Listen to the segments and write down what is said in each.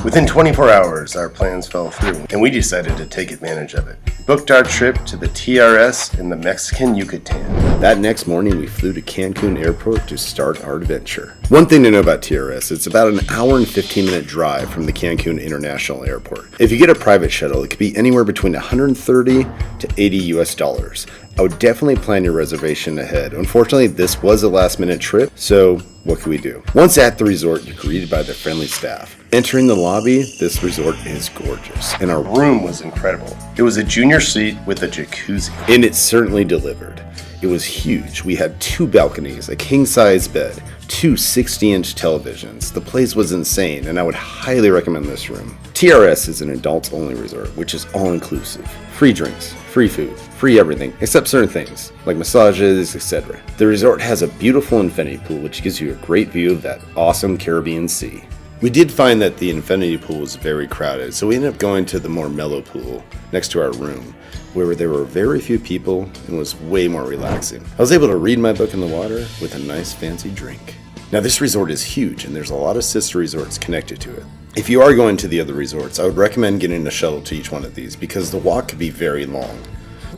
Within 24 hours, our plans fell through, and we decided to take advantage of it. We booked our trip to the TRS in the Mexican Yucatan. That next morning, we flew to Cancun Airport to start our adventure. One thing to know about TRS, it's about an hour and 15-minute drive from the Cancun International Airport. If you get a private shuttle, it could be anywhere between $130 to $80 US. I would definitely plan your reservation ahead. Unfortunately, this was a last-minute trip, so what can we do? Once at the resort, you're greeted by the friendly staff. Entering the lobby, this resort is gorgeous, and our Room was incredible. It was a junior suite with a jacuzzi. and it certainly delivered. It was huge. We had 2 balconies, a king-size bed, 2 60-inch televisions. The place was insane, and I would highly recommend this room. TRS is an adults-only resort, which is all-inclusive. Free drinks, free food, free everything, except certain things, like massages, etc. The resort has a beautiful infinity pool, which gives you a great view of that awesome Caribbean Sea. We did find that the infinity pool was very crowded, so we ended up going to the more mellow pool next to our room, where there were very few people and was way more relaxing. I was able to read my book in the water with a nice fancy drink. Now this resort is huge and there's a lot of sister resorts connected to it. If you are going to the other resorts, I would recommend getting a shuttle to each one of these because the walk could be very long.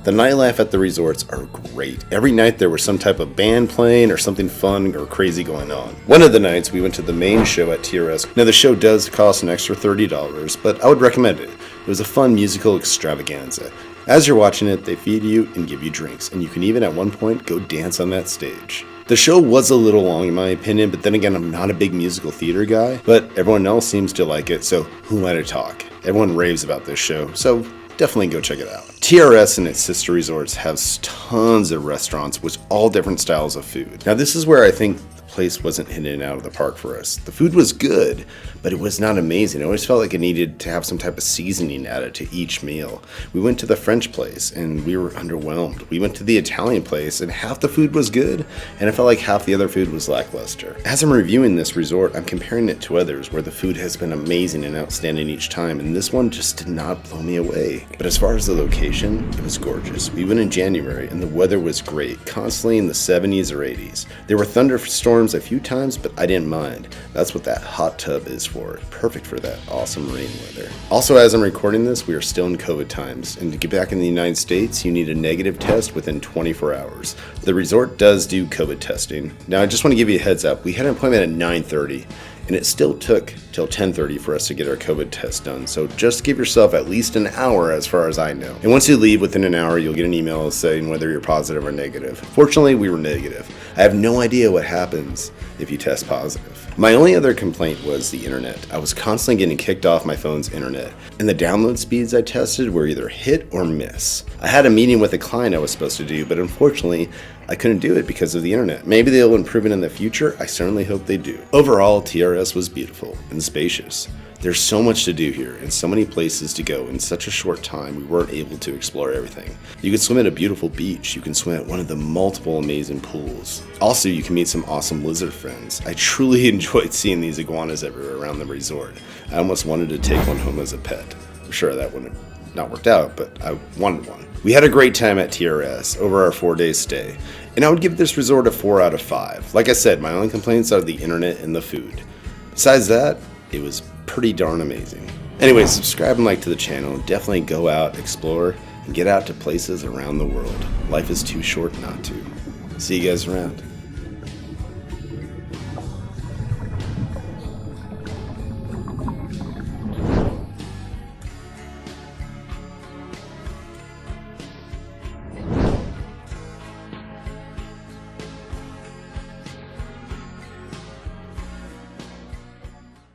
The nightlife at the resorts are great. Every night there was some type of band playing or something fun or crazy going on. One of the nights we went to the main show at TRS. Now the show does cost an extra $30, but I would recommend it. It was a fun musical extravaganza. As you're watching it, they feed you and give you drinks, and you can even at one point go dance on that stage. The show was a little long in my opinion, but then again I'm not a big musical theater guy, but everyone else seems to like it, so who am I to talk? Everyone raves about this show, so definitely go check it out. TRS and its sister resorts has tons of restaurants with all different styles of food. Now this is where I think the place wasn't hitting it out of the park for us. The food was good, but it was not amazing. I always felt like it needed to have some type of seasoning added to each meal. We went to the French place and we were underwhelmed. We went to the Italian place and half the food was good, and I felt like half the other food was lackluster. As I'm reviewing this resort, I'm comparing it to others where the food has been amazing and outstanding each time, and this one just did not blow me away. But as far as the location, it was gorgeous. We went in January and the weather was great, constantly in the 70s or 80s. There were thunderstorms a few times, but I didn't mind. That's what that hot tub is for. Perfect for that awesome rain weather. Also, as I'm recording this, we are still in COVID times, and to get back in the United States, you need a negative test within 24 hours. The resort does do COVID testing. Now, I just want to give you a heads up. We had an appointment at 9:30, and it still took till 10:30 for us to get our COVID test done. So just give yourself at least an hour as far as I know. And once you leave within an hour, you'll get an email saying whether you're positive or negative. Fortunately, we were negative. I have no idea what happens if you test positive. My only other complaint was the internet. I was constantly getting kicked off my phone's internet, and the download speeds I tested were either hit or miss. I had a meeting with a client I was supposed to do, but unfortunately, I couldn't do it because of the internet. Maybe they'll improve it in the future. I certainly hope they do. Overall, TRS was beautiful and spacious. There's so much to do here and so many places to go in such a short time we weren't able to explore everything. You can swim at a beautiful beach. You can swim at one of the multiple amazing pools. Also, you can meet some awesome lizard friends. I truly enjoyed seeing these iguanas everywhere around the resort. I almost wanted to take one home as a pet. I'm sure that wouldn't have not worked out, but I wanted one. We had a great time at TRS over our 4-day stay, and I would give this resort a 4 out of 5. Like I said, my only complaints are the internet and the food. Besides that, it was pretty darn amazing. Anyway, subscribe and like to the channel. Definitely go out, explore, and get out to places around the world. Life is too short not to. See you guys around.